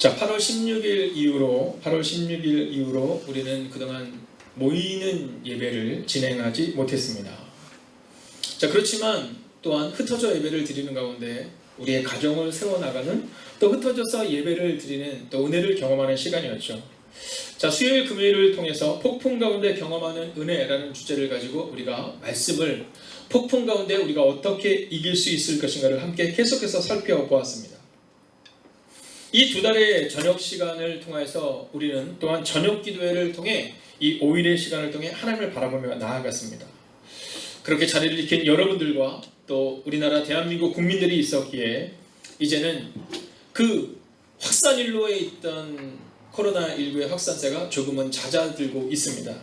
자, 8월 16일 이후로 우리는 그동안 모이는 예배를 진행하지 못했습니다. 자, 그렇지만 또한 흩어져 예배를 드리는 가운데 우리의 가정을 세워나가는, 또 흩어져서 예배를 드리는 또 은혜를 경험하는 시간이었죠. 자, 수요일 금요일을 통해서 폭풍 가운데 경험하는 은혜라는 주제를 가지고 우리가 말씀을, 폭풍 가운데 우리가 어떻게 이길 수 있을 것인가를 함께 계속해서 살펴보았습니다. 이 두 달의 저녁 시간을 통해서 우리는 또한 저녁 기도회를 통해 이 5일의 시간을 통해 하나님을 바라보며 나아갔습니다. 그렇게 자리를 지킨 여러분들과 또 우리나라 대한민국 국민들이 있었기에 이제는 그 확산일로에 있던 코로나19의 확산세가 조금은 잦아들고 있습니다.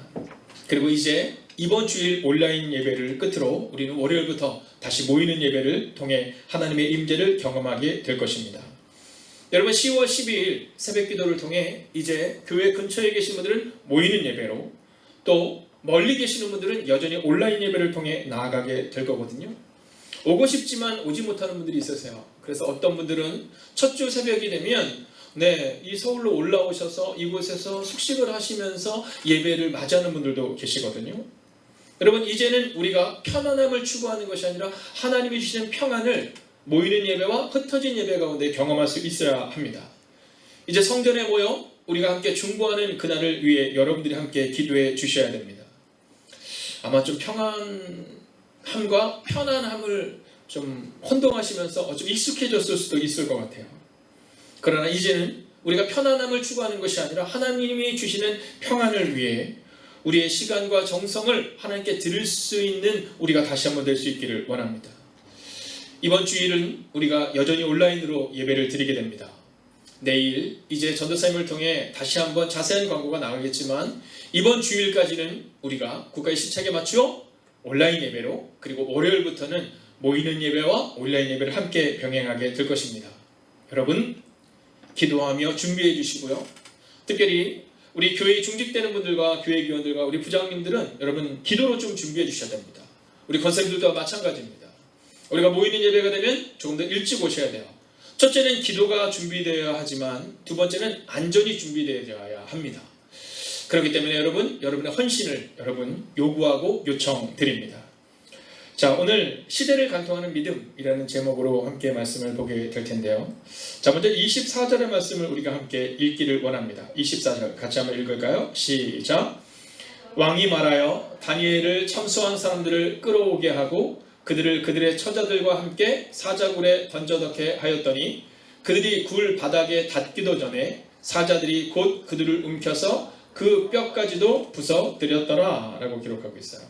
그리고 이제 이번 주일 온라인 예배를 끝으로 우리는 월요일부터 다시 모이는 예배를 통해 하나님의 임재를 경험하게 될 것입니다. 여러분, 10월 12일 새벽 기도를 통해 이제 교회 근처에 계신 분들은 모이는 예배로, 또 멀리 계시는 분들은 여전히 온라인 예배를 통해 나아가게 될 거거든요. 오고 싶지만 오지 못하는 분들이 있으세요. 그래서 어떤 분들은 첫 주 새벽이 되면 이 서울로 올라오셔서 이곳에서 숙식을 하시면서 예배를 맞이하는 분들도 계시거든요. 여러분, 이제는 우리가 편안함을 추구하는 것이 아니라 하나님이 주시는 평안을 모이는 예배와 흩어진 예배 가운데 경험할 수 있어야 합니다. 이제 성전에 모여 우리가 함께 중보하는 그날을 위해 여러분들이 함께 기도해 주셔야 됩니다. 아마 좀 평안함과 편안함을 좀 혼동하시면서 좀 익숙해졌을 수도 있을 것 같아요. 그러나 이제는 우리가 편안함을 추구하는 것이 아니라 하나님이 주시는 평안을 위해 우리의 시간과 정성을 하나님께 드릴 수 있는 우리가 다시 한번 될 수 있기를 원합니다. 이번 주일은 우리가 여전히 온라인으로 예배를 드리게 됩니다. 내일 이제 전도사님을 통해 다시 한번 자세한 광고가 나오겠지만 이번 주일까지는 우리가 국가의 시책에 맞추어 온라인 예배로, 그리고 월요일부터는 모이는 예배와 온라인 예배를 함께 병행하게 될 것입니다. 여러분, 기도하며 준비해 주시고요. 특별히 우리 교회에 중직되는 분들과 교회 위원들과 우리 부장님들은 여러분 기도로 좀 준비해 주셔야 됩니다. 우리 권사님들도 마찬가지입니다. 우리가 모이는 예배가 되면 조금 더 일찍 오셔야 돼요. 첫째는 기도가 준비되어야 하지만 두 번째는 안전이 준비되어야 합니다. 그렇기 때문에 여러분의 헌신을 요구하고 요청드립니다. 자, 오늘 시대를 간통하는 믿음이라는 제목으로 함께 말씀을 보게 될 텐데요. 자, 먼저 24절의 말씀을 우리가 함께 읽기를 원합니다. 24절 같이 한번 읽을까요? 시작. 왕이 말하여 다니엘을 참수한 사람들을 끌어오게 하고 그들을 그들의 처자들과 함께 사자굴에 던져넣게 하였더니 그들이 굴 바닥에 닿기도 전에 사자들이 곧 그들을 움켜서 그 뼈까지도 부숴드렸더라 라고 기록하고 있어요.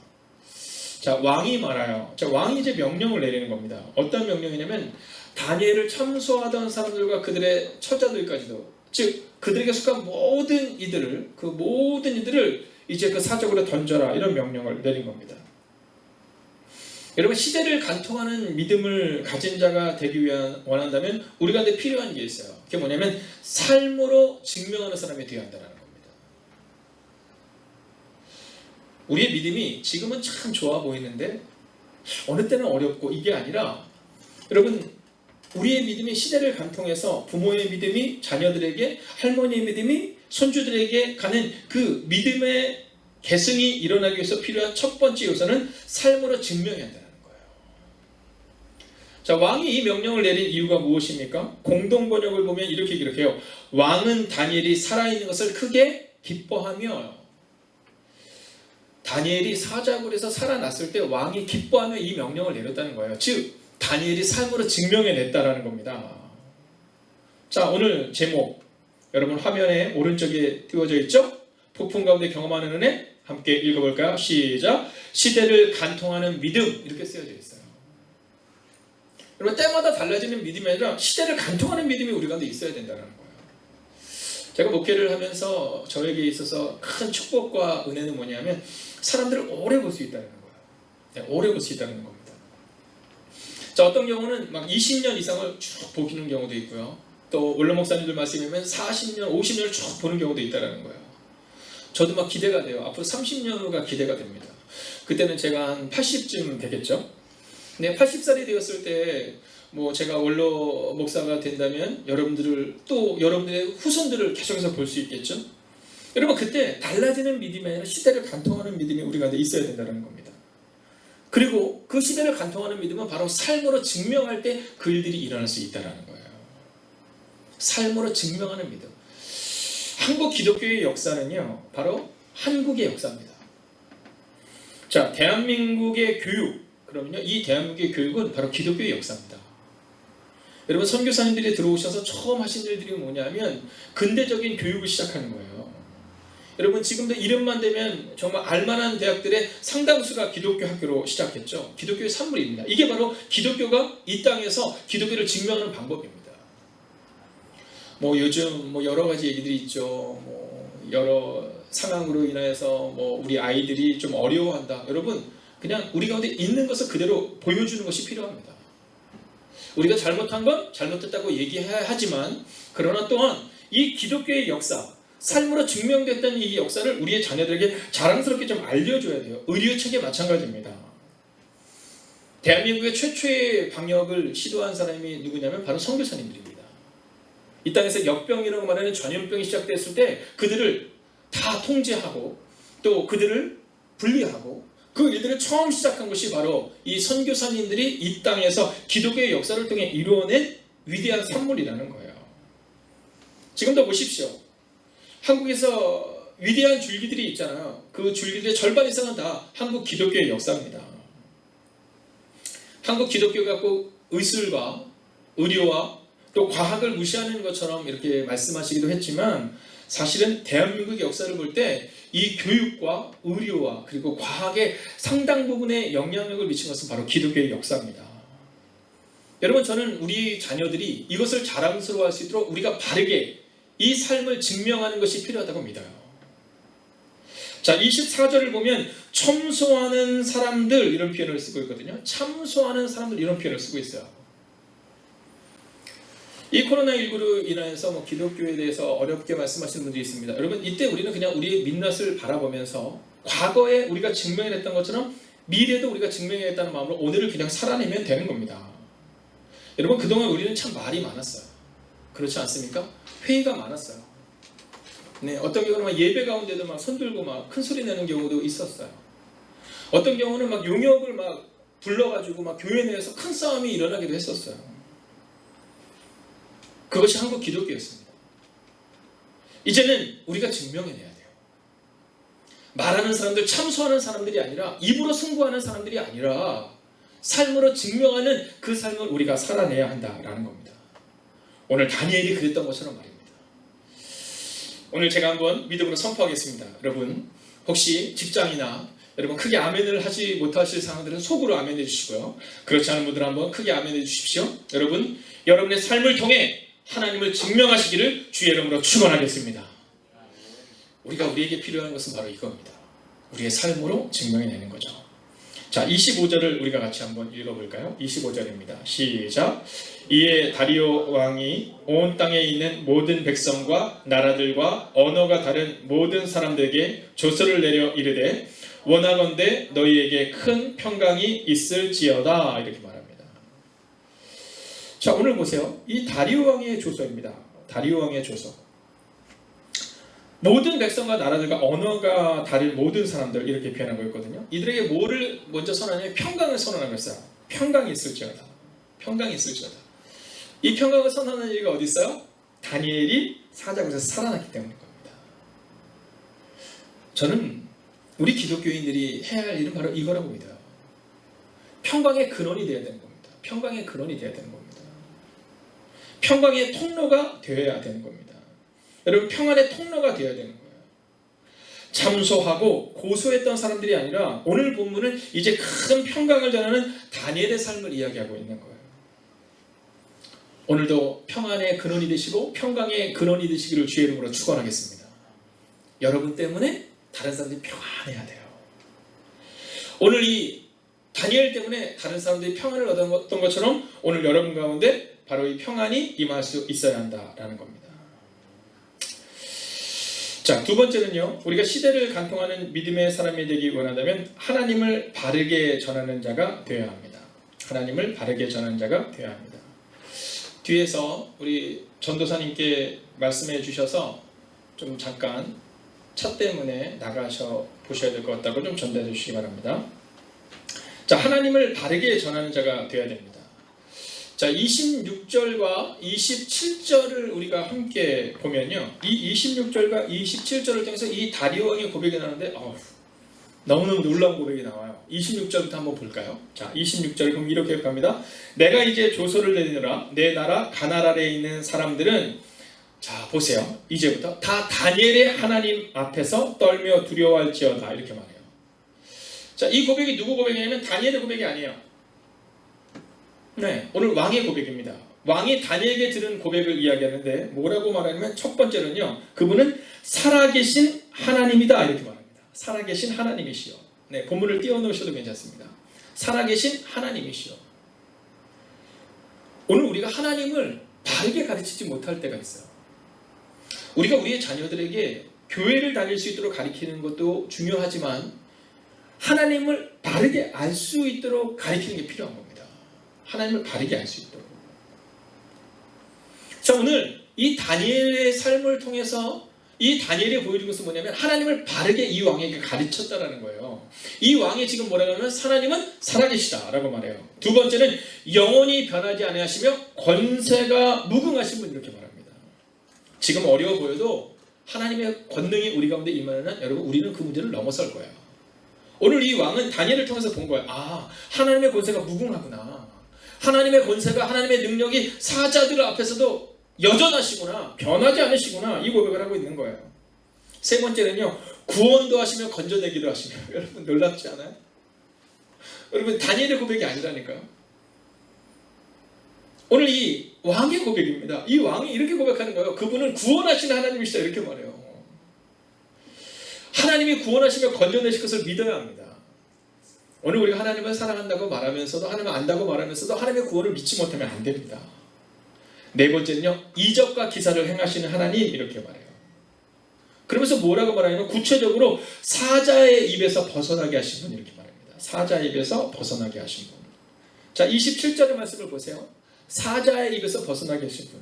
자, 왕이 말하여. 자, 왕이 이제 명령을 내리는 겁니다. 어떤 명령이냐면 다니엘을 참수하던 사람들과 그들의 처자들까지도, 즉 그들에게 속한 모든 이들을 이제 그 사자굴에 던져라, 이런 명령을 내린 겁니다. 여러분, 시대를 간통하는 믿음을 가진 자가 되기 위한 원한다면 우리 가운데 필요한 게 있어요. 그게 뭐냐면 삶으로 증명하는 사람이 되어야 한다는 겁니다. 우리의 믿음이 지금은 참 좋아 보이는데 어느 때는 어렵고, 이게 아니라 여러분, 우리의 믿음이 시대를 간통해서 부모의 믿음이 자녀들에게, 할머니의 믿음이 손주들에게 가는 그 믿음의 계승이 일어나기 위해서 필요한 첫 번째 요소는 삶으로 증명해야 한다는 거예요. 자, 왕이 이 명령을 내린 이유가 무엇입니까? 공동 번역을 보면 이렇게 기록해요. 왕은 다니엘이 살아있는 것을 크게 기뻐하며. 다니엘이 사자굴에서 살아났을 때 왕이 기뻐하며 이 명령을 내렸다는 거예요. 즉 다니엘이 삶으로 증명해냈다라는 겁니다. 자, 오늘 제목 여러분 화면에 오른쪽에 띄워져 있죠? 폭풍 가운데 경험하는 은혜, 함께 읽어볼까요? 시작. 시대를 간통하는 믿음, 이렇게 쓰여져 있어요. 여러분, 때마다 달라지는 믿음이 아니라 시대를 간통하는 믿음이 우리 가운데 있어야 된다는 거예요. 제가 목회를 하면서 저에게 있어서 큰 축복과 은혜는 뭐냐면 사람들을 오래 볼 수 있다는 거예요. 오래 볼 수 있다는 겁니다. 자, 어떤 경우는 막 20년 이상을 쭉 보기는 경우도 있고요. 또 원로 목사님들 말씀이면 40년, 50년을 쭉 보는 경우도 있다는 거예요. 저도 막 기대가 돼요. 앞으로 30년 후가 기대가 됩니다. 그때는 제가 한 80쯤 되겠죠. 네, 80살이 되었을 때 제가 원로 목사가 된다면 여러분들의 후손들을 계속해서 볼 수 있겠죠. 여러분, 그때 달라지는 믿음이 아니라 시대를 간통하는 믿음이 우리 가운데 있어야 된다는 겁니다. 그리고 그 시대를 간통하는 믿음은 바로 삶으로 증명할 때 그 일들이 일어날 수 있다는 거예요. 삶으로 증명하는 믿음. 한국 기독교의 역사는요, 바로 한국의 역사입니다. 자, 대한민국의 교육, 그러면요, 이 대한민국의 교육은 바로 기독교의 역사입니다. 여러분, 선교사님들이 들어오셔서 처음 하신 일들이 뭐냐면 근대적인 교육을 시작하는 거예요. 여러분, 지금도 이름만 되면 정말 알만한 대학들의 상당수가 기독교 학교로 시작했죠. 기독교의 산물입니다. 이게 바로 기독교가 이 땅에서 기독교를 증명하는 방법입니다. 요즘 여러 가지 얘기들이 있죠. 여러 상황으로 인해서 우리 아이들이 좀 어려워한다. 여러분, 그냥 우리 가운데 있는 것을 그대로 보여주는 것이 필요합니다. 우리가 잘못한 건 잘못했다고 얘기해야 하지만, 그러나 또한 이 기독교의 역사, 삶으로 증명됐던 이 역사를 우리의 자녀들에게 자랑스럽게 좀 알려줘야 돼요. 의료책에 마찬가지입니다. 대한민국의 최초의 방역을 시도한 사람이 누구냐면 바로 선교사님들입니다. 이 땅에서 역병이라고 말하는 전염병이 시작됐을 때 그들을 다 통제하고 또 그들을 분리하고 그 일들을 처음 시작한 것이 바로 이 선교사님들이 이 땅에서 기독교의 역사를 통해 이루어낸 위대한 산물이라는 거예요. 지금도 보십시오. 한국에서 위대한 줄기들이 있잖아요. 그 줄기들의 절반 이상은 다 한국 기독교의 역사입니다. 한국 기독교가 꼭 의술과 의료와 또 과학을 무시하는 것처럼 이렇게 말씀하시기도 했지만, 사실은 대한민국의 역사를 볼 때 이 교육과 의료와 그리고 과학의 상당 부분의 영향력을 미친 것은 바로 기독교의 역사입니다. 여러분, 저는 우리 자녀들이 이것을 자랑스러워할 수 있도록 우리가 바르게 이 삶을 증명하는 것이 필요하다고 믿어요. 자, 24절을 보면 첨소하는 사람들, 이런 표현을 쓰고 있거든요. 참소하는 사람들, 이런 표현을 쓰고 있어요. 이 코로나19로 인해서 기독교에 대해서 어렵게 말씀하시는 분들이 있습니다. 여러분, 이때 우리는 그냥 우리의 민낯을 바라보면서 과거에 우리가 증명해냈던 것처럼 미래도 우리가 증명해냈다는 마음으로 오늘을 그냥 살아내면 되는 겁니다. 여러분, 그동안 우리는 참 말이 많았어요. 그렇지 않습니까? 회의가 많았어요. 네, 어떤 경우는 예배 가운데도 손들고 큰 소리 내는 경우도 있었어요. 어떤 경우는 용역을 불러가지고 교회 내에서 큰 싸움이 일어나기도 했었어요. 그것이 한국 기독교였습니다. 이제는 우리가 증명해내야 돼요. 말하는 사람들, 참소하는 사람들이 아니라, 입으로 승부하는 사람들이 아니라 삶으로 증명하는 그 삶을 우리가 살아내야 한다라는 겁니다. 오늘 다니엘이 그랬던 것처럼 말입니다. 오늘 제가 한번 믿음으로 선포하겠습니다. 여러분, 혹시 직장이나 여러분 크게 아멘을 하지 못하실 상황들은 속으로 아멘 해주시고요. 그렇지 않은 분들은 한번 크게 아멘 해주십시오. 여러분, 여러분의 삶을 통해 하나님을 증명하시기를 주의 이름으로 축원하겠습니다. 우리가 우리에게 필요한 것은 바로 이겁니다. 우리의 삶으로 증명해내는 거죠. 자, 25절을 우리가 같이 한번 읽어볼까요? 25절입니다. 시작. 이에 다리오 왕이 온 땅에 있는 모든 백성과 나라들과 언어가 다른 모든 사람들에게 조서를 내려 이르되 원하건대 너희에게 큰 평강이 있을지어다, 이렇게 말합니다. 자, 오늘 보세요. 이 다리오 왕의 조서입니다. 다리오 왕의 조서. 모든 백성과 나라들과 언어가 다른 모든 사람들, 이렇게 표현하고 있거든요. 이들에게 뭐를 먼저 선언하냐면 평강을 선언하고 있어요. 평강이 있을지어다. 평강이 있을지어다. 이 평강을 선언하는 이유가 어디 있어요? 다니엘이 사자굴에서 살아났기 때문인 겁니다. 저는 우리 기독교인들이 해야 할 일은 바로 이거라고 믿어요. 평강의 근원이 되어야 되는 겁니다. 평강의 근원이 되어야 되는 겁니다. 평강의 통로가 되어야 되는 겁니다. 여러분, 평안의 통로가 되어야 되는 거예요. 참소하고 고소했던 사람들이 아니라 오늘 본문은 이제 큰 평강을 전하는 다니엘의 삶을 이야기하고 있는 거예요. 오늘도 평안의 근원이 되시고 평강의 근원이 되시기를 주의 이름으로 축원하겠습니다. 여러분 때문에 다른 사람들이 평안해야 돼요. 오늘 이 다니엘 때문에 다른 사람들이 평안을 얻었던 것처럼 오늘 여러분 가운데 바로 이 평안이 임할 수 있어야 한다라는 겁니다. 자, 두 번째는요, 우리가 시대를 간통하는 믿음의 사람이 되기 원한다면 하나님을 바르게 전하는 자가 되어야 합니다. 하나님을 바르게 전하는 자가 되어야 합니다. 뒤에서 우리 전도사님께 말씀해 주셔서 좀 잠깐 차 때문에 나가셔 보셔야 될 것 같다고 좀 전달해 주시기 바랍니다. 자, 하나님을 바르게 전하는 자가 되어야 됩니다. 자, 26절과 27절을 우리가 함께 보면요, 이 26절과 27절을 통해서 이 다리오 왕의 고백이 나오는데 너무너무 놀라운 고백이 나와요. 26절부터 한번 볼까요? 자, 26절 그럼 이렇게 갑니다. 내가 이제 조소를 내리노라. 내 나라 가나안 아래에 있는 사람들은, 자 보세요, 이제부터 다 다니엘의 하나님 앞에서 떨며 두려워할지어다, 이렇게 말해요. 자, 이 고백이 누구 고백이냐면 다니엘의 고백이 아니에요. 네, 오늘 왕의 고백입니다. 왕이 다니엘에게 들은 고백을 이야기하는데 뭐라고 말하냐면 첫 번째는요, 그분은 살아계신 하나님이다, 이렇게 말합니다. 살아계신 하나님이시여. 네, 본문을 띄워놓으셔도 괜찮습니다. 살아계신 하나님이시여. 오늘 우리가 하나님을 바르게 가르치지 못할 때가 있어요. 우리가 우리의 자녀들에게 교회를 다닐 수 있도록 가르치는 것도 중요하지만 하나님을 바르게 알 수 있도록 가르치는 게 필요한 겁니다. 하나님을 바르게 알 수 있도록. 자, 오늘 이 다니엘의 삶을 통해서 이 다니엘이 보여준 것은 뭐냐면 하나님을 바르게 이 왕에게 가르쳤다라는 거예요. 이 왕이 지금 뭐라고 하면 하나님은 살아계시다라고 말해요. 두 번째는 영원히 변하지 아니하시며 권세가 무궁하신 분, 이렇게 말합니다. 지금 어려워 보여도 하나님의 권능이 우리 가운데 임하는 여러분, 우리는 그 문제를 넘어설 거예요. 오늘 이 왕은 다니엘을 통해서 본 거예요. 하나님의 권세가 무궁하구나. 하나님의 권세가, 하나님의 능력이 사자들 앞에서도 여전하시구나, 변하지 않으시구나, 이 고백을 하고 있는 거예요. 세 번째는요, 구원도 하시며 건져내기도 하시며. 여러분 놀랍지 않아요? 여러분 다니엘의 고백이 아니라니까요. 오늘 이 왕의 고백입니다. 이 왕이 이렇게 고백하는 거예요. 그분은 구원하시는 하나님이시다, 이렇게 말해요. 하나님이 구원하시며 건져내실 것을 믿어야 합니다. 오늘 우리가 하나님을 사랑한다고 말하면서도, 하나님을 안다고 말하면서도 하나님의 구원을 믿지 못하면 안 됩니다. 네 번째는요, 이적과 기사를 행하시는 하나님, 이렇게 말해요. 그러면서 뭐라고 말하냐면 구체적으로 사자의 입에서 벗어나게 하신 분, 이렇게 말합니다. 사자의 입에서 벗어나게 하신 분. 자, 27절의 말씀을 보세요. 사자의 입에서 벗어나게 하신 분.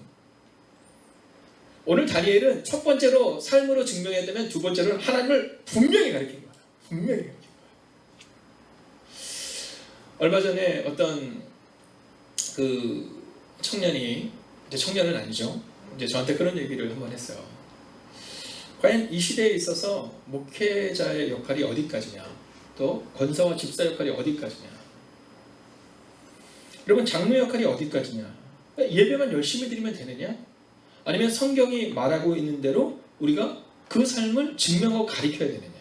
오늘 다니엘은 첫 번째로 삶으로 증명했다면 두 번째로는 하나님을 분명히 가르친 거예요. 분명히 가르친 거예요. 얼마 전에 어떤 그 청년이, 이제 청년은 아니죠, 이제 저한테 그런 얘기를 한번 했어요. 과연 이 시대에 있어서 목회자의 역할이 어디까지냐, 또 권사와 집사 역할이 어디까지냐, 여러분 장로 역할이 어디까지냐, 예배만 열심히 드리면 되느냐, 아니면 성경이 말하고 있는 대로 우리가 그 삶을 증명하고 가르쳐야 되느냐.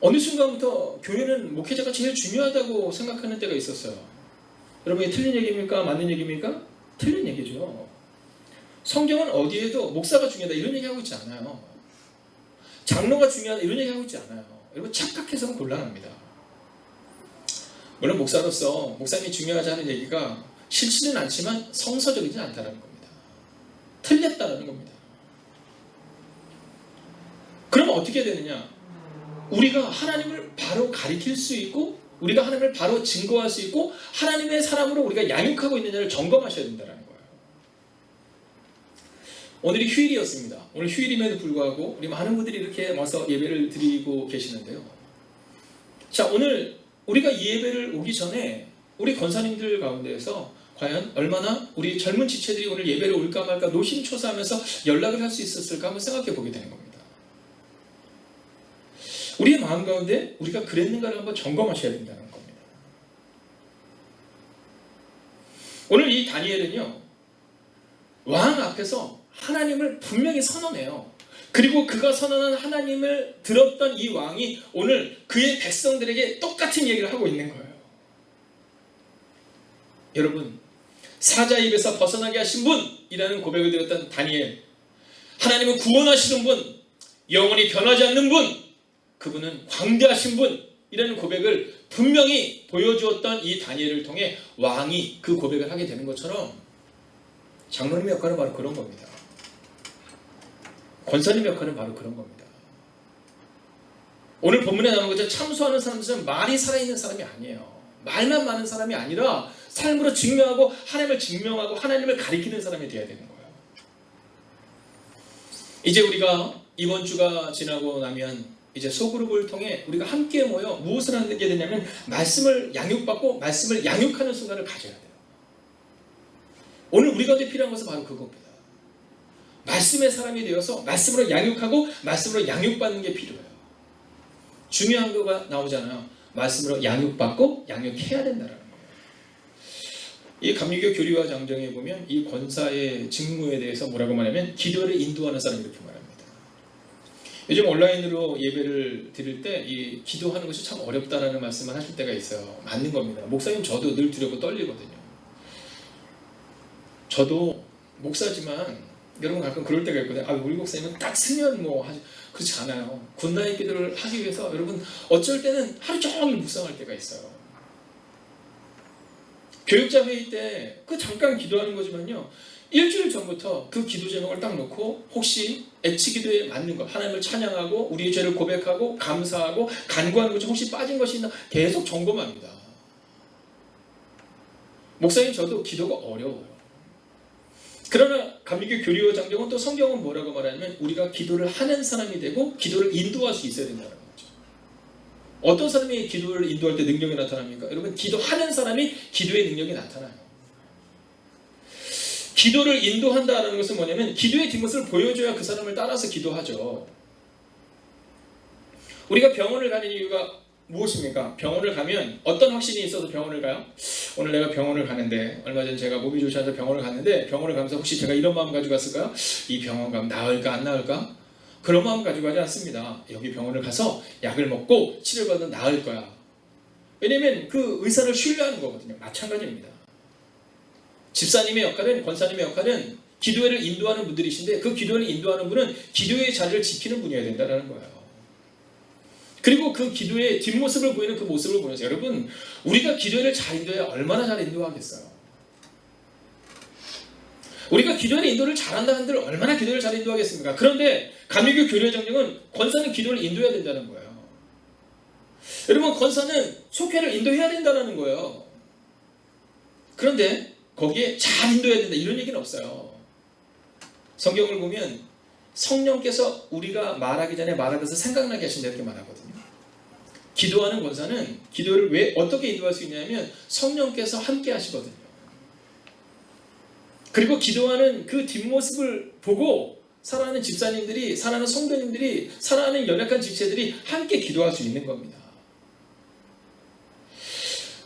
어느 순간부터 교회는 목회자가 제일 중요하다고 생각하는 때가 있었어요. 여러분 이게 틀린 얘기입니까? 맞는 얘기입니까? 틀린 얘기죠. 성경은 어디에도 목사가 중요하다 이런 얘기하고 있지 않아요. 장로가 중요하다 이런 얘기하고 있지 않아요. 여러분 착각해서는 곤란합니다. 물론 목사로서 목사님이 중요하지 않은 얘기가 싫지는 않지만 성서적이지 않다는 겁니다. 틀렸다는 겁니다. 그럼 어떻게 되느냐? 우리가 하나님을 바로 가리킬 수 있고, 우리가 하나님을 바로 증거할 수 있고, 하나님의 사람으로 우리가 양육하고 있느냐를 점검하셔야 된다는 거예요. 오늘이 휴일이었습니다. 오늘 휴일임에도 불구하고 우리 많은 분들이 이렇게 와서 예배를 드리고 계시는데요. 자, 오늘 우리가 이 예배를 오기 전에 우리 권사님들 가운데에서 과연 얼마나 우리 젊은 지체들이 오늘 예배를 올까 말까 노심초사하면서 연락을 할 수 있었을까 한번 생각해 보게 되는 겁니다. 우리의 마음 가운데 우리가 그랬는가를 한번 점검하셔야 된다는 겁니다. 오늘 이 다니엘은요, 왕 앞에서 하나님을 분명히 선언해요. 그리고 그가 선언한 하나님을 들었던 이 왕이 오늘 그의 백성들에게 똑같은 얘기를 하고 있는 거예요. 여러분, 사자 입에서 벗어나게 하신 분이라는 고백을 드렸던 다니엘, 하나님은 구원하시는 분, 영원히 변하지 않는 분, 그분은 광대하신 분이라는 고백을 분명히 보여주었던 이 다니엘을 통해 왕이 그 고백을 하게 되는 것처럼 장로님의 역할은 바로 그런 겁니다. 권사님의 역할은 바로 그런 겁니다. 오늘 본문에 나오는 것처럼 참소하는 사람들은 말이 살아있는 사람이 아니에요. 말만 많은 사람이 아니라 삶으로 증명하고 하나님을 증명하고 하나님을 가리키는 사람이 되어야 되는 거예요. 이제 우리가 이번 주가 지나고 나면 이제 소그룹을 통해 우리가 함께 모여 무엇을 하게 되냐면 말씀을 양육받고 말씀을 양육하는 순간을 가져야 돼요. 오늘 우리 가운데 필요한 것은 바로 그겁니다. 말씀의 사람이 되어서 말씀으로 양육하고 말씀으로 양육받는 게 필요해요. 중요한 거가 나오잖아요. 말씀으로 양육받고 양육해야 된다는 거예요. 이 감리교 교리와 장정에 보면 이 권사의 직무에 대해서 뭐라고 말하면 기도를 인도하는 사람 이렇게 말합니다. 요즘 온라인으로 예배를 드릴 때 이 기도하는 것이 참 어렵다라는 말씀을 하실 때가 있어요. 맞는 겁니다. 목사님 저도 늘 두렵고 떨리거든요. 저도 목사지만 여러분 가끔 그럴 때가 있거든요. 우리 목사님은 딱 쓰면 뭐 하지 그렇지 않아요. 굿나잇 기도를 하기 위해서 여러분 어쩔 때는 하루 종일 묵상할 때가 있어요. 교육자 회의 때 그 잠깐 기도하는 거지만요. 일주일 전부터 그 기도 제목을 딱 놓고 혹시 애치 기도에 맞는 것, 하나님을 찬양하고 우리의 죄를 고백하고 감사하고 간구하는 것이 혹시 빠진 것이 있나 계속 점검합니다. 목사님 저도 기도가 어려워요. 그러나 감리교 교리와 장정은 또 성경은 뭐라고 말하냐면 우리가 기도를 하는 사람이 되고 기도를 인도할 수 있어야 된다는 거죠. 어떤 사람이 기도를 인도할 때 능력이 나타납니까? 여러분 기도하는 사람이 기도의 능력이 나타나요. 기도를 인도한다는 것은 뭐냐면 기도의 뒷모습을 보여줘야 그 사람을 따라서 기도하죠. 우리가 병원을 가는 이유가 무엇입니까? 병원을 가면 어떤 확신이 있어서 병원을 가요? 오늘 내가 병원을 가는데 얼마 전 제가 몸이 좋지 않아서 병원을 갔는데 병원을 가면서 혹시 제가 이런 마음 가지고 갔을까요? 이 병원 가면 나을까 안 나을까? 그런 마음 가지고 가지 않습니다. 여기 병원을 가서 약을 먹고 치료받으면 나을 거야. 왜냐면 그 의사를 신뢰하는 거거든요. 마찬가지입니다. 집사님의 역할은 권사님의 역할은 기도회를 인도하는 분들이신데 그 기도회를 인도하는 분은 기도의 자리를 지키는 분이어야 된다는 거예요. 그리고 그 기도의 뒷모습을 보이는 그 모습을 보여서 여러분 우리가 기도회를 잘 인도해야 얼마나 잘 인도하겠어요. 우리가 기도회 인도를 잘한다 한들 얼마나 기도를 잘 인도하겠습니까? 그런데 감리교 교리의 정령은 권사는 기도를 인도해야 된다는 거예요. 여러분 권사는 속회를 인도해야 된다는 거예요. 그런데 거기에 잘 인도해야 된다 이런 얘기는 없어요. 성경을 보면 성령께서 우리가 말하기 전에 말할 것을 생각나게 하신다 이렇게 말하거든요. 기도하는 권사는 기도를 왜 어떻게 인도할 수 있냐면 성령께서 함께 하시거든요. 그리고 기도하는 그 뒷모습을 보고 살아가는 집사님들이, 살아가는 성도님들이, 살아가는 연약한 지체들이 함께 기도할 수 있는 겁니다.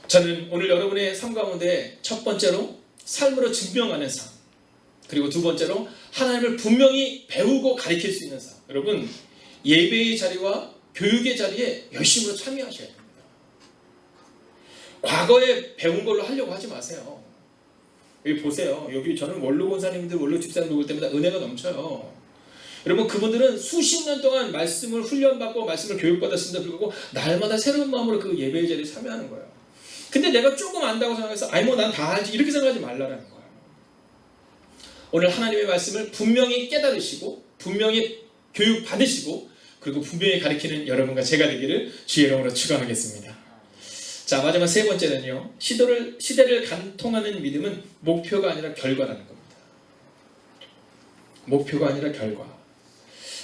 저는 오늘 여러분의 삶 가운데 첫 번째로 삶으로 증명하는 삶, 그리고 두 번째로 하나님을 분명히 배우고 가르칠 수 있는 삶. 여러분 예배의 자리와 교육의 자리에 열심으로 참여하셔야 됩니다. 과거에 배운 걸로 하려고 하지 마세요. 여기 보세요. 여기 저는 원로 권사님들, 원로 집사님들 볼 때마다 은혜가 넘쳐요. 여러분 그분들은 수십 년 동안 말씀을 훈련받고 말씀을 교육받았음에도 불구하고 날마다 새로운 마음으로 그 예배의 자리에 참여하는 거예요. 근데 내가 조금 안다고 생각해서 뭐 난 다 알지 이렇게 생각하지 말라는 거예요. 오늘 하나님의 말씀을 분명히 깨달으시고 분명히 교육받으시고 그리고 분명히 가르치는 여러분과 제가 되기를 주의 이름으로 축원하겠습니다. 자, 마지막 세 번째는요. 시대를 간통하는 믿음은 목표가 아니라 결과라는 겁니다. 목표가 아니라 결과.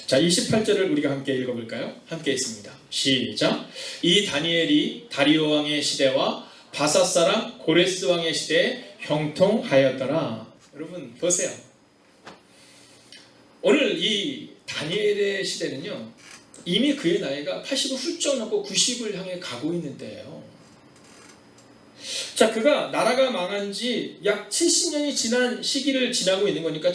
자, 28절을 우리가 함께 읽어볼까요? 함께 있습니다. 시작. 이 다니엘이 다리오 왕의 시대와 바사 사람 고레스 왕의 시대에 형통하였더라. 여러분 보세요. 오늘 이 다니엘의 시대는요. 이미 그의 나이가 80을 훌쩍 넘고 90을 향해 가고 있는 때예요. 자, 그가 나라가 망한 지 약 70년이 지난 시기를 지나고 있는 거니까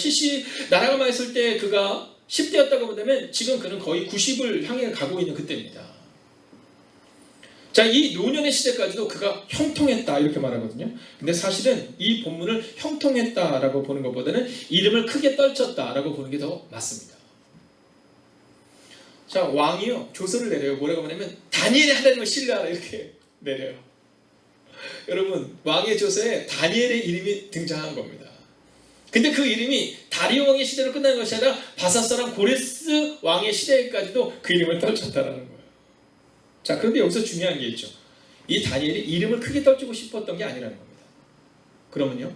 나라가 망했을 때 그가 10대였다고 보다면 지금 그는 거의 90을 향해 가고 있는 그때입니다. 자, 이 노년의 시대까지도 그가 형통했다 이렇게 말하거든요. 근데 사실은 이 본문을 형통했다라고 보는 것보다는 이름을 크게 떨쳤다라고 보는 게 더 맞습니다. 자, 왕이요 조서를 내려요. 뭐라고 하냐면 다니엘의 하나님을 신뢰하라 이렇게 내려요. 여러분 왕의 조서에 다니엘의 이름이 등장한 겁니다. 근데 그 이름이 다리오 왕의 시대로 끝나는 것이 아니라 바사 사람 고레스 왕의 시대까지도 그 이름을 떨쳤다라는 거예요. 자, 그런데 여기서 중요한 게 있죠. 이 다니엘이 이름을 크게 떨치고 싶었던 게 아니라는 겁니다. 그러면요,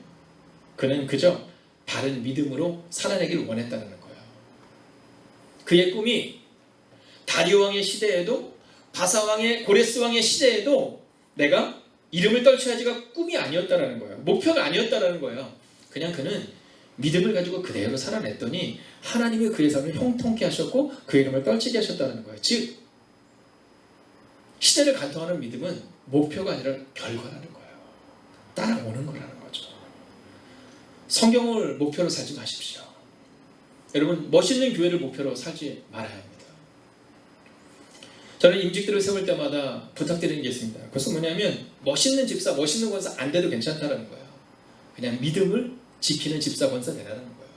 그는 그저 바른 믿음으로 살아내기를 원했다는 거예요. 그의 꿈이 다리오 왕의 시대에도, 바사 왕의, 고레스 왕의 시대에도 내가 이름을 떨쳐야지가 꿈이 아니었다라는 거예요. 목표가 아니었다라는 거예요. 그냥 그는 믿음을 가지고 그대로 살아냈더니 하나님이 그의 삶을 형통케 하셨고 그 이름을 떨치게 하셨다는 거예요. 즉 시대를 간통하는 믿음은 목표가 아니라 결과라는 거예요. 따라오는 거라는 거죠. 성경을 목표로 살지 마십시오. 여러분, 멋있는 교회를 목표로 살지 말아야 합니다. 저는 임직들을 세울 때마다 부탁드리는 게 있습니다. 그것은 뭐냐면 멋있는 집사, 멋있는 권사 안 돼도 괜찮다는 거예요. 그냥 믿음을 지키는 집사, 권사 되라는 거예요.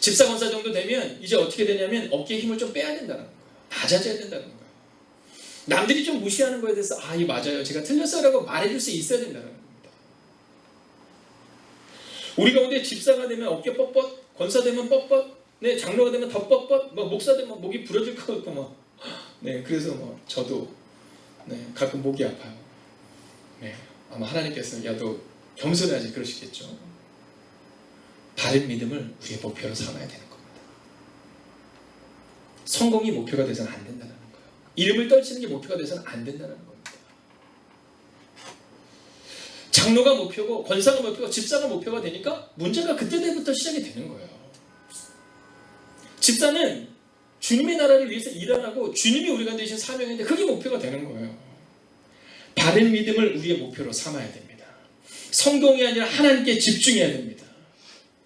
집사, 권사 정도 되면 이제 어떻게 되냐면 어깨에 힘을 좀 빼야 된다는 거예요. 낮아져야 된다는 거예요. 남들이 좀 무시하는 거에 대해서 이 맞아요, 제가 틀렸어라고 말해줄 수 있어야 된다는 겁니다. 우리 가운데 집사가 되면 어깨 뻣뻣, 권사 되면 뻣뻣, 네, 장로가 되면 더 뻣뻣, 목사 되면 목이 부러질 것 같고 네, 그래서 저도 가끔 목이 아파요. 네, 아마 하나님께서 야, 너 겸손하지 그러시겠죠. 바른 믿음을 우리의 목표로 삼아야 되는 겁니다. 성공이 목표가 돼서는 안 된다는 거예요. 이름을 떨치는 게 목표가 돼서는 안 된다는 겁니다. 장로가 목표고 권사가 목표고 집사가 목표가 되니까 문제가 그때부터 시작이 되는 거예요. 집사는 주님의 나라를 위해서 일하라고 주님이 우리가 되신 사명인데 그게 목표가 되는 거예요. 바른 믿음을 우리의 목표로 삼아야 됩니다. 성공이 아니라 하나님께 집중해야 됩니다.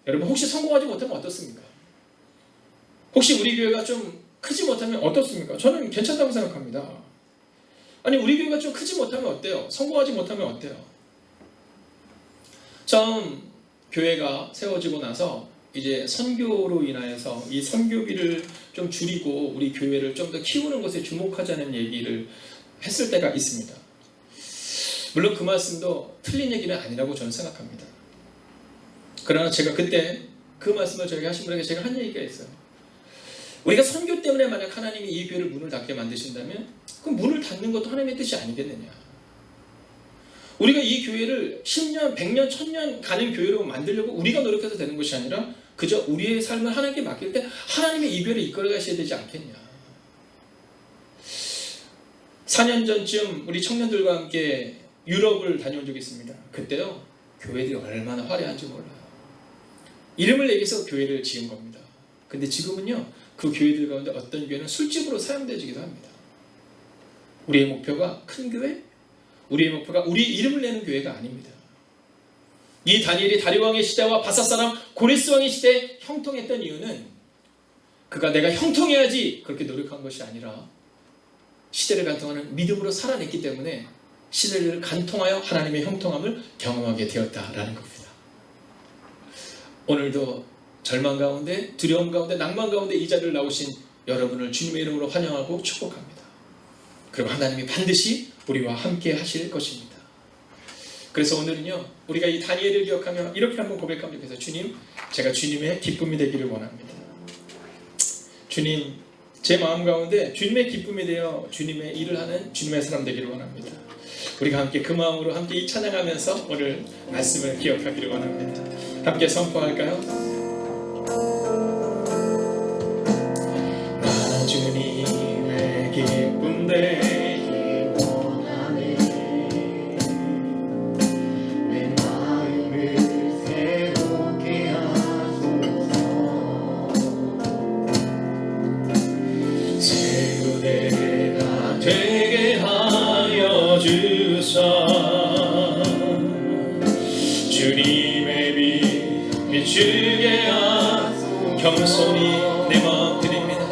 여러분, 혹시 성공하지 못하면 어떻습니까? 혹시 우리 교회가 좀 크지 못하면 어떻습니까? 저는 괜찮다고 생각합니다. 아니, 우리 교회가 좀 크지 못하면 어때요? 성공하지 못하면 어때요? 처음 교회가 세워지고 나서 이제 선교로 인하여서 이 선교비를 좀 줄이고 우리 교회를 좀 더 키우는 것에 주목하자는 얘기를 했을 때가 있습니다. 물론 그 말씀도 틀린 얘기는 아니라고 저는 생각합니다. 그러나 제가 그때 그 말씀을 저에게 하신 분에게 제가 한 얘기가 있어요. 우리가 선교 때문에 만약 하나님이 이 교회를 문을 닫게 만드신다면 그럼 문을 닫는 것도 하나님의 뜻이 아니겠느냐. 우리가 이 교회를 10년, 100년, 1000년 가는 교회로 만들려고 우리가 노력해서 되는 것이 아니라 그저 우리의 삶을 하나님께 맡길 때 하나님의 이 교회를 이끌어 가셔야 되지 않겠냐. 4년 전쯤 우리 청년들과 함께 유럽을 다녀온 적이 있습니다. 그때요, 교회들이 얼마나 화려한지 몰라요. 이름을 얘기해서 교회를 지은 겁니다. 근데 지금은요, 그 교회들 가운데 어떤 교회는 술집으로 사용되기도 합니다. 우리의 목표가 큰 교회, 우리의 목표가 우리 이름을 내는 교회가 아닙니다. 이 다니엘이 다리오 왕의 시대와 바사 사람 고레스 왕의 시대에 형통했던 이유는 그가 내가 형통해야지 그렇게 노력한 것이 아니라 시대를 간통하는 믿음으로 살아냈기 때문에 시대를 간통하여 하나님의 형통함을 경험하게 되었다라는 겁니다. 오늘도 절망 가운데, 두려움 가운데, 낭만 가운데 이 자리를 나오신 여러분을 주님의 이름으로 환영하고 축복합니다. 그리고 하나님이 반드시 우리와 함께 하실 것입니다. 그래서 오늘은요, 우리가 이 다니엘을 기억하며 이렇게 한번 고백하면 좋겠어요. 주님, 제가 주님의 기쁨이 되기를 원합니다. 주님, 제 마음 가운데 주님의 기쁨이 되어 주님의 일을 하는 주님의 사람 되기를 원합니다. 우리가 함께 그 마음으로 함께 이 찬양하면서 오늘 말씀을 기억하기를 원합니다. 함께 선포할까요? 나 주님의 기쁨 되기 원하네. 내 마음을 새롭게 하소서. 새 그대가 되게 하여 주사. 주님의 빛 비추게 하소서. 겸손히 내 마음 드립니다.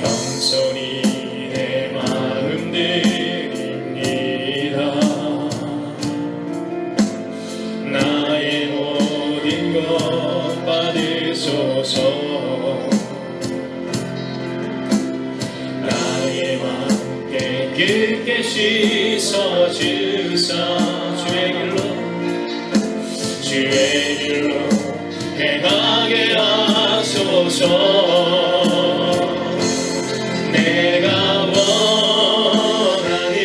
겸손히 내 마음 드립니다. 나의 모든 것 받으소서. 나의 맘 깨끗게 씻어주사. 주의 길로 행하게 하소서. 내가 원하는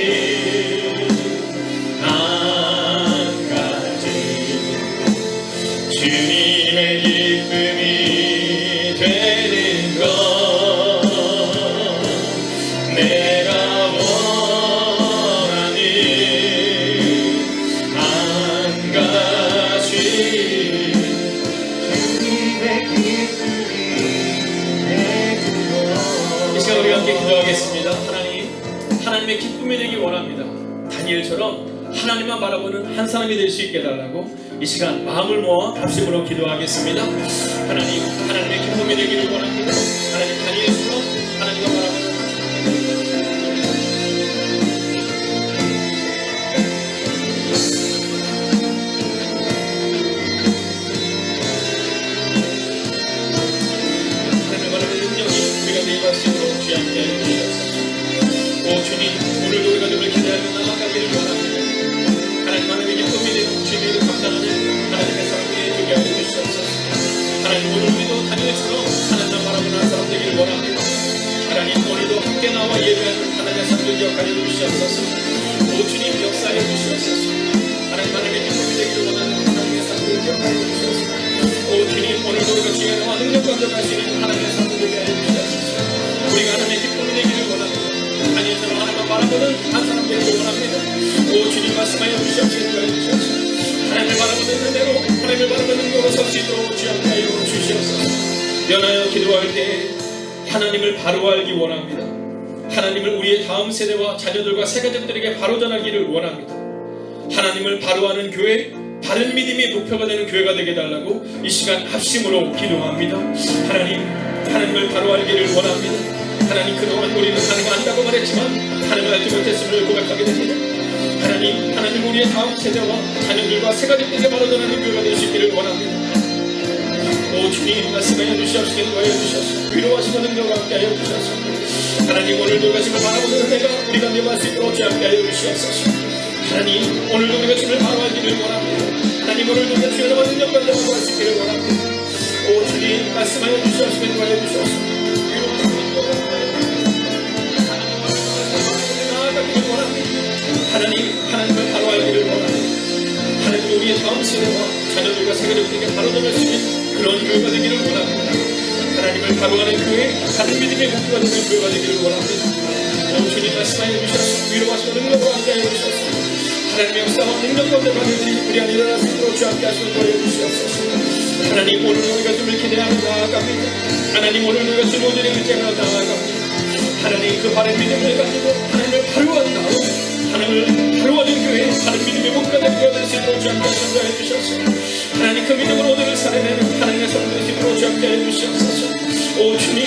다니엘처럼 하나님만 바라보는 한 사람이 될 수 있게 해달라고 이 시간 마음을 모아 합심으로 기도하겠습니다. 하나님의 기쁨이 되기를 원합니다. 하나님 다니엘처럼 하나님만 바라보는 주님, 오늘도 우리가 늘 기대하며 나아가기를 원합니다. 하나님 하나님의 기쁨이 되고 주님을 감당하는 하나님의 사람들이 되게 하여 주시옵소서. 하나님 오늘 우리도 다니엘처럼 하나님만 바라보는 한 사람 되기를 원합니다. 하나님 오늘도 함께 나와 예배하는 하나님의 사람들 기억하여 주시옵소서. 오 주님 역사해 주시옵소서. 하나님 하나님의 기쁨이 되기를 원하는 하나님의 사람들 기억하여 주시옵소서. 오 주님 오늘도 우리가 주의 나와 능력 감정할 수 있는 하나님의 사람들 되게 하여 주시옵소서. 우리가 하나님의 기쁨이 되기를 원합니다. 다니엘처럼 하나님만 바라보는 한 사람 되기를 원합니다. 오 주님 말씀하여 주시옵소서. 하나님을 바라보는 은혜로 하나님을 바라보는 능력으로 설 수 있도록 주여 하여 주시옵소서. 연하여 기도할 때 하나님을 바로 알기 원합니다. 하나님을 우리의 다음 세대와 자녀들과 세가족들에게 바로 전하기를 원합니다. 하나님을 바로 아는 교회, 바른 믿음이 목표가 되는 교회가 되게 해달라고 이 시간 합심으로 기도합니다. 하나님을 바로 알기를 원합니다. 하나님 그동안 우리는 하나님 안다고 말했지만 하나님을 알지 못했음을 고백하게 됩니다. 하나님 우리의 다음 세대와 자녀들과 세가족들에게 바로 전하는 교회가 될 수 있기를 원합니다. 오 주님 말씀하여 주시옵소서. 기도하여 주시옵소서. 위로하시는 능력과 함께하여 주시옵소서. 하나님 오늘도 가슴을 바라보는 은혜가 우리가 매할 수 있도록 함께하여 주시옵소서. 하나님 오늘도 우리가 주를 바로 알기를 원합니다. 하나님 오늘도 우리가 주의 나와 능력과 함께하여 할 수 있기를 원합니다. 오 주님 말씀하여 주시옵소서. 기도하여 주시옵소서. 하나님을 바로 알기를 원합니다. 하나님 우리의 다음 세대와 자녀들과 세가족들에게 바로 전할 수 있는 그런 교회가 되기를 원합니다. 하나님을 바로 하는 교회, 다른 믿음의 목표가 되는 교회가 되기를 원합니다. 오 주님 말씀하여 주셔서 위로하시고 능력으로 함께하여 주셔서 하나님의 역사와 능력 가운데 받으니 우리 안에 일어날 수 있도록 주 함께하시는 거여 주시옵소서. 하나님 오늘 우리가 주를 기대하며 나아갑니다. 하나님 오늘 우리가 주 모델의 의지하며 나아갑니다. 하나님 그 바른 믿음을 가지고 하나님을 바로한 다음 하나님을 바로하는 교회, 바른 믿음의 목표가 될 수 있도록 주 함께하시는 거여 주시옵소서. 하나님 그 믿음으로 오늘을 살아내는 하나님의 성도의 힘으로 주 함께하여 주시옵소서. 오 주님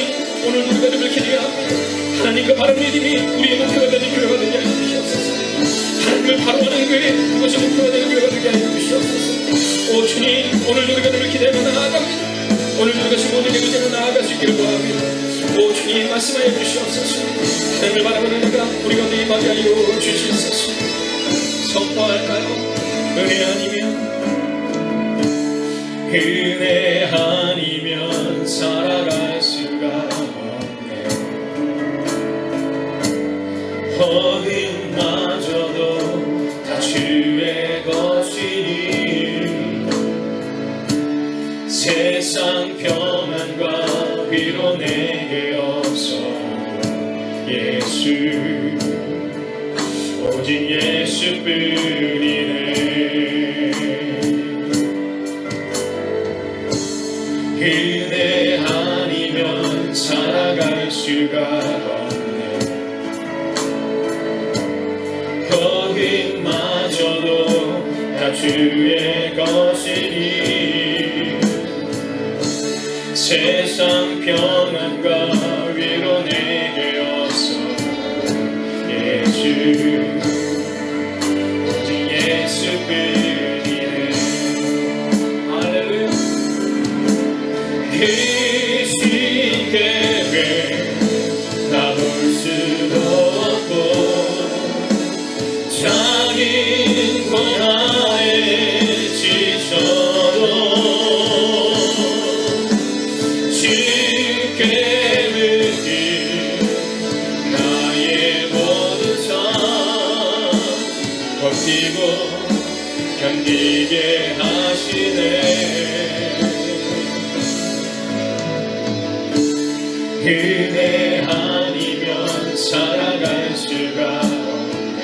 오늘 우리가 주를 기대합니다. 하나님 그 바른 믿음이 우리의 목표가 되는 교회가 되게 하여 주시옵소서. 하나님을 바로하는 교회, 그것이 목표가 되는 교회가 되게 하여 주시옵소서. 오 주님 오늘 우리가 주를 기대하며 나아갑니다. 오늘 우리가 모든 의지로 나아갈 수 있기를 원합니다. 오 주님 말씀하여 주시옵소서. 하나님을 바라보는 내가 우리 가운데 임하게 하여 주시옵소서. 선포할까요? 은혜 아니면 살아갈 수가 없네. 어딘마저도 다 주의 것이니 세상 평안과 위로 내게 없어. 예수 오직 예수뿐이네. 그대 아니면 살아갈 수가 없네. 거기마저도 다 주의 것이니 세상 평안과 위로 내게 없어. 예수 오직 예수뿐이네. 할렐루야. 그 쉽게 나볼 수도 없고 장인 권하에 지쳐도 주께 맡긴 나의 모든 삶 버티고 견디게 하시네. 그대 아니면 살아갈 수가 없네.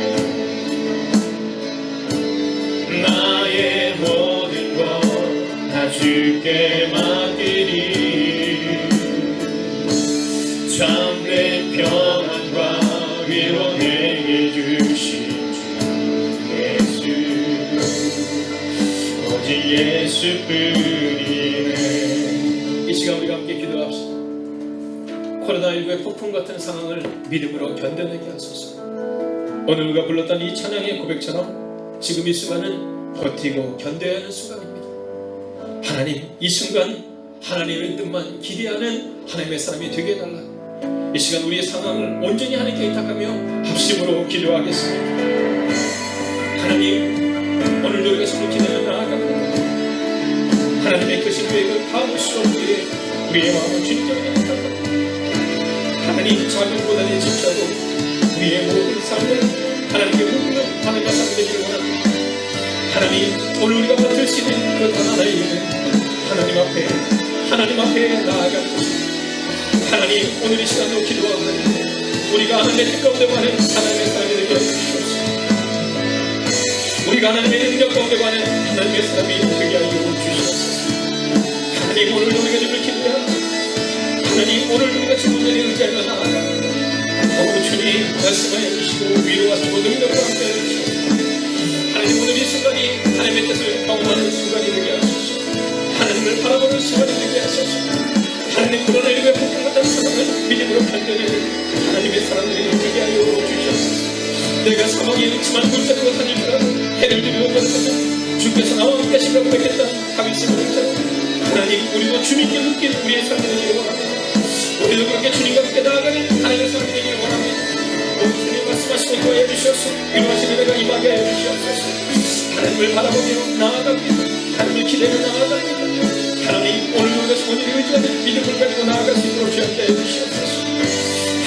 나의 모든 것 다 주께 맡기리. 참된 평안과 위로 내게 주신 주 예수뿐이네. 이 시간 우리가 함께 기도합시다. 코로나19의 폭풍 같은 상황을 믿음으로 견뎌내게 하소서. 오늘 우리가 불렀던 이 찬양의 고백처럼 지금 이 순간은 버티고 견뎌야 하는 순간입니다. 하나님, 이 순간 하나님의 뜻만 기대하는 하나님의 사람이 되게 해달라. 이 시간 우리의 상황을 온전히 하나님께 의탁하며 합심으로 기도하겠습니다. 하나님, 오늘도 우리가 서로 기도하며 나아갑니다. 하나님의 크신 계획을 다 무시로 우리의 마음을 주님께 의탁합니다. 하나님, 자금보다는 집사도 우리의 모든 삶을 하나님께 묵는 하나님과 상대되기를 원합니다. 하나님, 오늘 우리가 버틸 수 있는 그 단 하나의 이유는 하나님 앞에 나아가는 것입니다. 하나님, 오늘 이 시간도 기도하고 우리가 하나님의 뜻 가운데 가는 하나님의 사람이 되게 해주시옵소서. 우리가 하나님의 능력 가운데 가는 하나님의 사람이 되게 하여 주시옵소서. 하나님, 오늘도 우리가 주를 기도합니다. 하나님, 오늘도 우리가 주님의 의지하며 나아갑니다. 주님 말씀하여 주시고 위로하시고 능력과 함께 해주시옵소서. 하나님, 오늘 이 순간이 하나님의 뜻을 경험하는 순간이 되게 하소서. 하나님을 바라보는 순간이 되게 하소서. 하나님, 코로나19의 폭풍 같은 상황을 믿음으로 견뎌내는 하나님의 사람들이 되게 하여 주시옵소서. 내가 사망에 있지만 물자리고 다니더라도 해를 들이고 버렸거든 주께서 나와 함께 하시라고 했다 다윗의 물자리. 하나님, 우리도 주님께 묶인 우리의 삶이 되기를 원합니다. 우리도 그렇게 주님과 함께 나아가는 하나님의 삶이 되기를 원합니다. 오늘 주님 말씀하시고 인도하여 주시옵소서. 위로하시는 내가 임하게 하여 주시옵소서. 하나님을 바라보며 나아갑니다. 하나님을 기대며 나아갑니다. 하나님, 오늘 우리가 주님을 의지하는 믿음을 가지고 나아갈 수 있도록 주님께 하여 주시옵소서.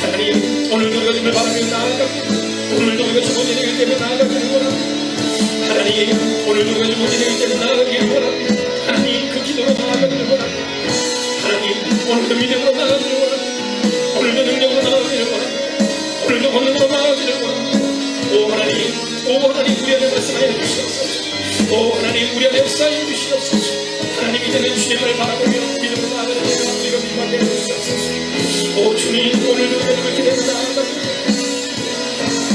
하나님, 오늘도 우리가 주님을 바라며 나아갑니다. 오늘도 우리가 주님을 의지하며 나아가기를 원합니다. 하나님, 오늘도 우리가 주님을 의지하며 나아가기를 원합니다. 하나님, 그 기도로 나아가기를 원합니다. 하나님, 오늘도 믿음으로 나아가기를 원합니다. 오늘도 능력으로 나아가기를 원합니다. 오늘도 권능으로 나아가기를 원합니다. 오 하나님, 우리 안에 말씀하여 주시옵소서. 오 하나님, 우리 안에 역사하여 주시옵소서. 하나님, 이제는 주님을 바라보며 믿음으로 나아가는 우리가 임하게 해주시옵소서. 오 주님, 오늘도 우리가 기대며 나아갑니다.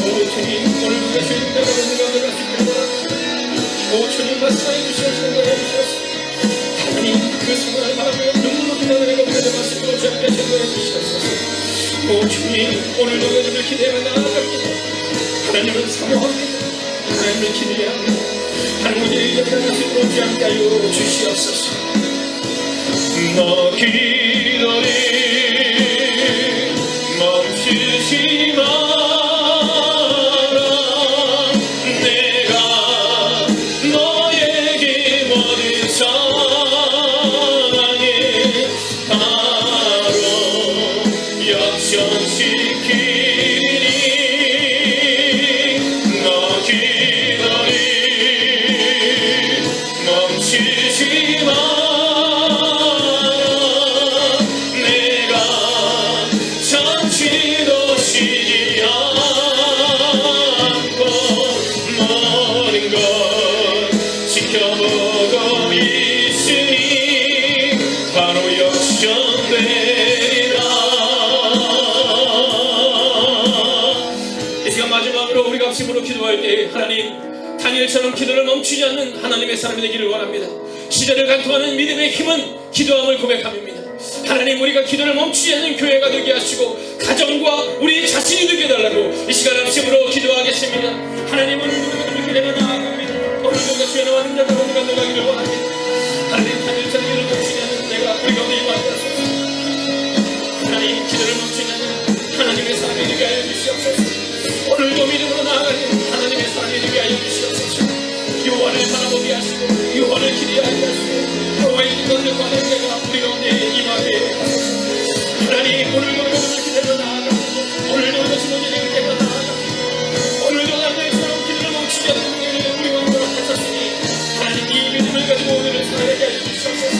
오 주님, 오늘도 우리가 주님 때문에 능력을 할 수 있기를 원합니다. 오 주님, 말씀하여 주시옵소서. 하나님, 그 상황을 바라보며 눈물로 기도하는 우리가 될 수 있도록 주님께 제도해 주시옵소서. 오 주님, 오늘도 우리가 기대며 나아갑니다. 하나님을 사모합니다. 하나님을 기대합니다. 하나님을 예배할 수 있도록 주님께 하여 주시옵소서. 너 기다리 멈추지 마라. 내가 너에게 모든 사랑에 바로 역전시키니 너 기다리 멈추지 마라. 내가 잠시도 쉬지 않고 모든 것 지켜보고 있으니 바로 역전되리라. 이 시간 마지막으로 우리가 합심으로 기도할 때 하나님, 다니엘처럼 기도를 멈추지 않는 하나님의 사람이 되기를 원합니다. 시대를 간통하는 믿음의 힘은 기도함을 고백함입니다. 하나님, 우리가 기도를 멈추지 않는 교회가 되게 하시고 가정과 우리 자신이 되게 해달라고 이 시간 합심으로 기도하겠습니다. 하나님은 우리가 기대며 나아갑니다. 오늘도 주의 나와 능력을 우리가 나가기를 원합니다. 하나님, 다니엘처럼 기도를 멈추지 않는 내가 우리가 오늘 임하게 하소서. 하나님, 기도를 멈추지 않는 하나님의 사람이 되게 하여 주시옵소서. 오늘도 믿음으로 나아가는 하나님의 사람이 되게 하여 주시옵소서. 여호와를 바라보게 하시고 여호와를 기대하게 하시고 여호와의 뜻을 구하는 내가 우리 가운데 임하게 하소서. 하나님, 오늘도 우리가 기대로 나아갑니다. 오늘도 우리가 주님의 기대로 나아갑니다. 오늘도 남자의 사람 기대를 멈추지 않는 우리 왕으로 하셨으니 하나님, 이 믿음을 가지고 오늘을 살아가게 하여 주시옵소서.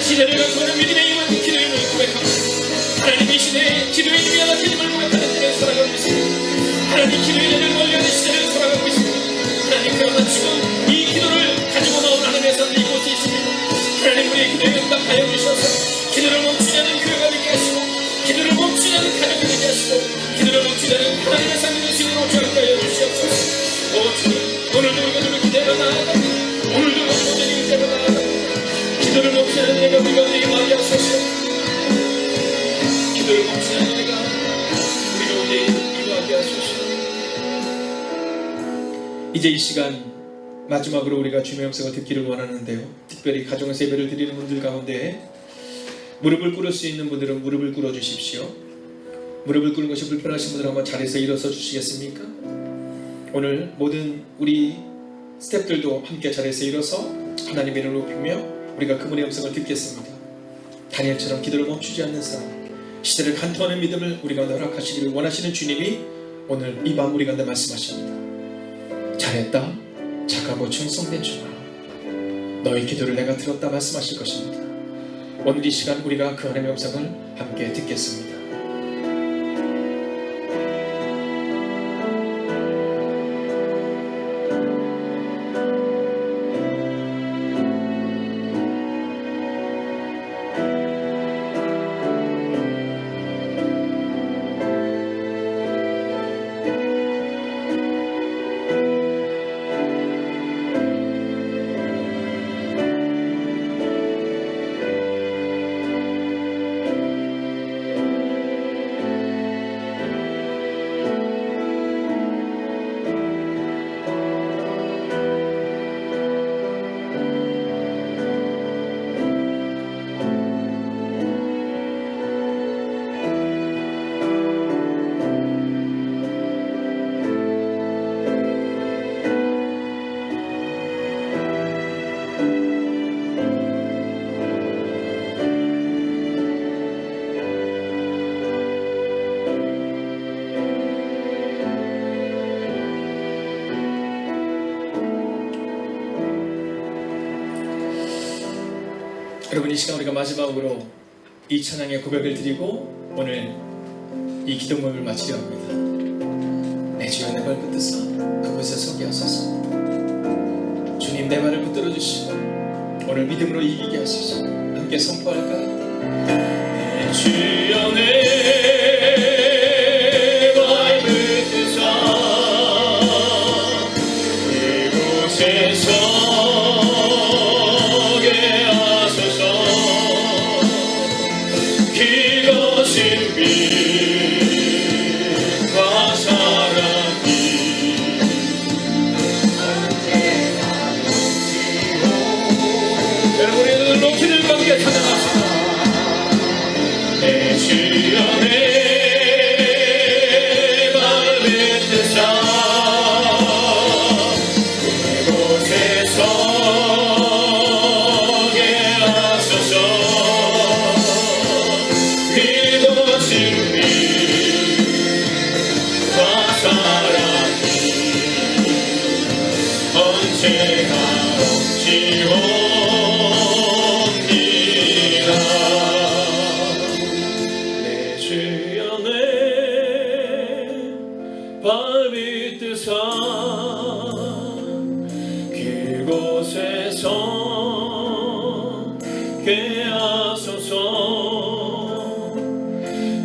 시대를 가지고는 믿음의 힘은 기도의 힘을 고백합니다. 하나님, 이 시대에 기도의 힘이 하나 믿음을 고백하는 데를 살아가고 있습니다. 하나님, 기도의 힘을 멀리하는 시대를 살아가고 있습니다. 하나님, 그러나 지금 이 기도를 가지고 나온 하나님의 사람이 이곳에 있습니다. 하나님, 우리의 기도에 응답하여 주셔서 기도를 멈추지 않는 교회가 되게 하시고 기도를 멈추지 않는 가정이 되게 하시고 기도를 멈추지 않는 하나님의 삶이 되시도록 주님께 하여 주시옵소서. 오 주님, 오늘도 우리가 주를 기대하며 나아갑니다. 오늘도 우리가 주를 기대하며 나아갑니다. 하는 예배 우리 가운데 임하게 하소서. 기도를 멈추지 않는 예배가 우리 가운데 임하게 하소서. 이제 이 시간 마지막으로 우리가 주님의 음성을 듣기를 원하는데요, 특별히 가정에서 예배를 드리는 분들 가운데 무릎을 꿇을 수 있는 분들은 무릎을 꿇어 주십시오. 무릎을 꿇는 것이 불편하신 분들은 한번 자리에서 일어서 주시겠습니까? 오늘 모든 우리 스태프들도 함께 자리에서 일어서 하나님의 이름을 높이며 우리가 그분의 음성을 듣겠습니다. 다니엘처럼 기도를 멈추지 않는 사람, 시대를 간통하는 믿음을 우리 가운데 허락하시기를 원하시는 주님이 오늘 이 밤 우리 가운데 말씀하십니다. 잘했다, 착하고 충성된 종아, 너의 기도를 내가 들었다 말씀하실 것입니다. 오늘 이 시간 우리가 그 하나님의 음성을 함께 듣겠습니다. 여러분, 이 시간 우리가 마지막으로 이 찬양의 고백을 드리고 오늘 이 기도 모임을 마치려 합니다. 내 주여 내 발 붙드사 그곳에 서게 하소서. 주님, 내 발을 붙들어 주시고 오늘 믿음으로 이기게 하소서. 함께 선포할까요? 내 주여 내 발 붙드사 그곳에서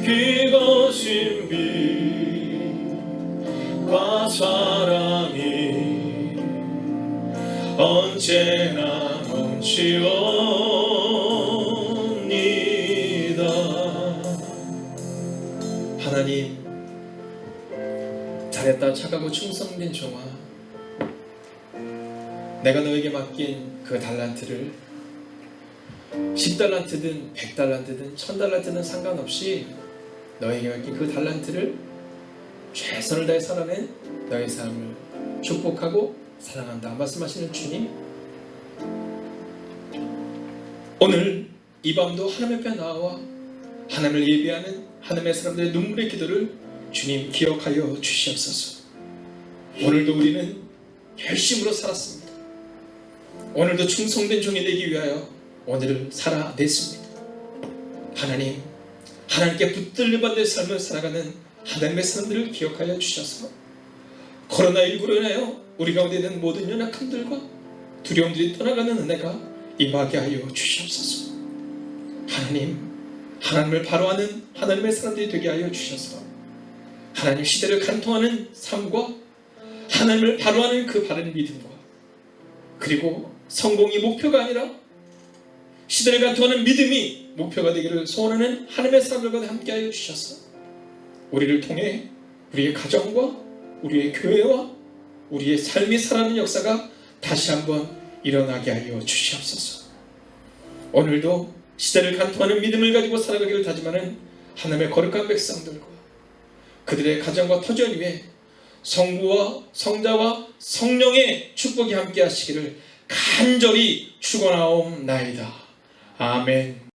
그것인 빛과 사랑이 언제나 넘치옵니다. 하나님, 잘했다 착하고 충성된 종아, 내가 너에게 맡긴 그 달란트를 10달란트든 100달란트든 1000달란트든 상관없이 너에게 맡긴 그 달란트를 최선을 다해 살아낸 너의 삶을 축복하고 사랑한다 말씀하시는 주님, 오늘 이 밤도 하나님 앞에 나와 하나님을 예배하는 하나님의 사람들의 눈물의 기도를 주님 기억하여 주시옵소서. 오늘도 우리는 열심으로 살았습니다. 오늘도 충성된 종이 되기 위하여 오늘을 살아냈습니다. 하나님, 하나님께 붙들려 받는 삶을 살아가는 하나님의 사람들을 기억하여 주셔서 코로나19로 인하여 우리 가운데 있는 모든 연약함들과 두려움들이 떠나가는 은혜가 임하게 하여 주시옵소서. 하나님, 하나님을 바로하는 하나님의 사람들이 되게 하여 주셔서 하나님 시대를 간통하는 삶과 하나님을 바로하는 그 바른 믿음과 그리고 성공이 목표가 아니라 시대를 간통하는 믿음이 목표가 되기를 소원하는 하나님의 사람들과 함께하여 주셔서 우리를 통해 우리의 가정과 우리의 교회와 우리의 삶이 살아가는 역사가 다시 한번 일어나게 하여 주시옵소서. 오늘도 시대를 간통하는 믿음을 가지고 살아가기를 다짐하는 하나님의 거룩한 백성들과 그들의 가정과 터전 위에 성부와 성자와 성령의 축복이 함께 하시기를 간절히 축원하옵나이다. 아멘.